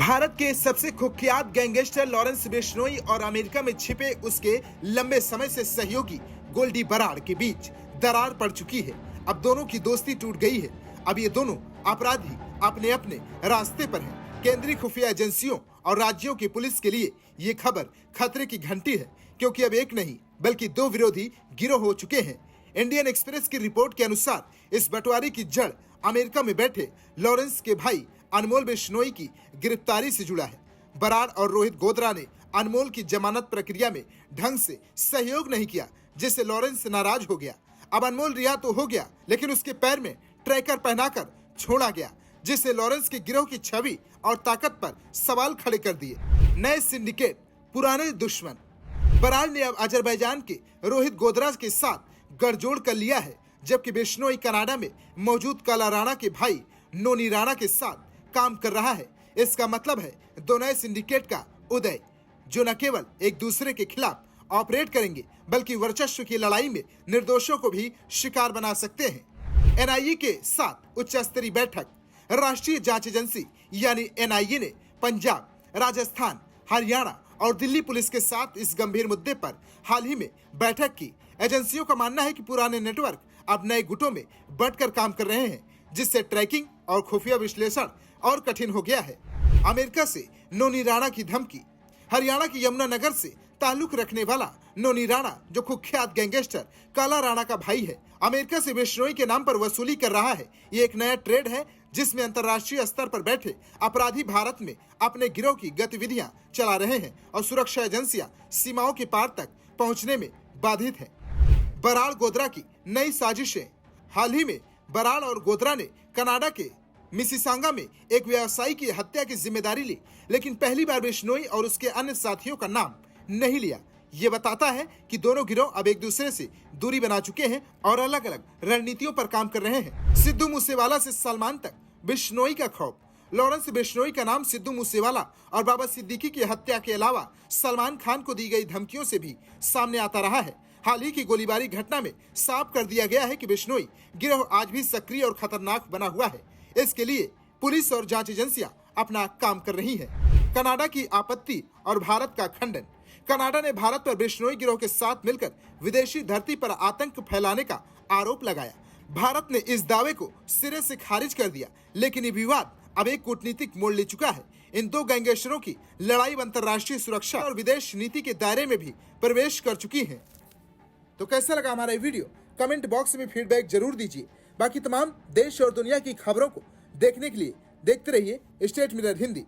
भारत के सबसे कुख्यात गैंगस्टर लॉरेंस बिश्नोई और अमेरिका में छिपे उसके लंबे समय से सहयोगी गोल्डी बराड़ के बीच दरार पड़ चुकी है। अब दोनों की दोस्ती टूट गई है। अब ये दोनों अपराधी अपने अपने रास्ते पर हैं। केंद्रीय खुफिया एजेंसियों और राज्यों की पुलिस के लिए ये खबर खतरे की घंटी है, क्योंकि अब एक नहीं बल्कि दो विरोधी गिरोह हो चुके हैं। इंडियन एक्सप्रेस की रिपोर्ट के अनुसार इस बंटवारे की जड़ अमेरिका में बैठे लॉरेंस के भाई अनमोल बिश्नोई की गिरफ्तारी से जुड़ा है। बराड़ और रोहित गोधरा ने अनमोल की जमानत प्रक्रिया में ढंग से सहयोग नहीं किया, जिससे लॉरेंस नाराज हो गया। अब अनमोल रिहा तो हो गया, लेकिन उसके पैर में ट्रैकर पहनाकर छोड़ा गया, जिससे लॉरेंस के गिरोह की छवि और ताकत पर सवाल खड़े कर दिए। नए सिंडिकेट, पुराने दुश्मन। बराड़ ने अब अजरबैजान के रोहित गोधरा के साथ गठजोड़ कर लिया है, जबकि बिश्नोई कनाडा में मौजूद काला राणा के भाई नोनी राणा के साथ काम कर रहा है। इसका मतलब है दो नए सिंडिकेट का उदय, जो न केवल एक दूसरे के खिलाफ ऑपरेट करेंगे, बल्कि वर्चस्व की लड़ाई में निर्दोषों को भी शिकार बना सकते हैं। एनआईए के साथ उच्च स्तरीय बैठक। राष्ट्रीय जांच एजेंसी यानी एनआईए ने पंजाब, राजस्थान, हरियाणा और दिल्ली पुलिस के साथ इस गंभीर मुद्दे पर हाल ही में बैठक की। एजेंसियों का मानना है कि पुराने नेटवर्क अब नए गुटों में बंटकर काम कर रहे हैं, जिससे ट्रैकिंग और खुफिया विश्लेषण और कठिन हो गया है। अमेरिका से नोनी राणा की धमकी। हरियाणा की यमुनानगर से ताल्लुक रखने वाला नोनी राणा, जो कुख्यात गैंगस्टर काला राणा का भाई है, अमेरिका से बिश्नोई के नाम पर वसूली कर रहा है। ये एक नया ट्रेड है, जिसमें अंतर्राष्ट्रीय स्तर पर बैठे अपराधी भारत में अपने गिरोह की गतिविधियां चला रहे हैं और सुरक्षा एजेंसियां सीमाओं के पार तक पहुंचने में बाधित है। बराड़ गोधरा की नई साजिशें। हाल ही में बराड़ और गोधरा ने कनाडा के मिसिसागा में एक व्यवसायी की हत्या की जिम्मेदारी ली, लेकिन पहली बार बिश्नोई और उसके अन्य साथियों का नाम नहीं लिया। ये बताता है कि दोनों गिरोह अब एक दूसरे से दूरी बना चुके हैं और अलग अलग रणनीतियों पर काम कर रहे हैं। सिद्धू मूसेवाला से सलमान तक बिश्नोई का खौफ। लॉरेंस बिश्नोई का नाम सिद्धू मूसेवाला और बाबा सिद्दीकी की हत्या के अलावा सलमान खान को दी गई धमकियों से भी सामने आता रहा है। हाल ही की गोलीबारी घटना में साफ कर दिया गया है कि बिश्नोई गिरोह आज भी सक्रिय और खतरनाक बना हुआ है। इसके लिए पुलिस और जांच एजेंसियां अपना काम कर रही हैं। कनाडा की आपत्ति और भारत का खंडन। कनाडा ने भारत पर बिश्नोई गिरोह के साथ मिलकर विदेशी धरती पर आतंक फैलाने का आरोप लगाया। भारत ने इस दावे को सिरे से खारिज कर दिया, लेकिन ये विवाद अब एक कूटनीतिक मोड़ ले चुका है। इन दो गैंगस्टरों की लड़ाई अंतर्राष्ट्रीय सुरक्षा और विदेश नीति के दायरे में भी प्रवेश कर चुकी है। तो कैसा लगा हमारा ये वीडियो? कमेंट बॉक्स में फीडबैक जरूर दीजिए। बाकी तमाम देश और दुनिया की खबरों को देखने के लिए देखते रहिए स्टेट मिरर हिंदी।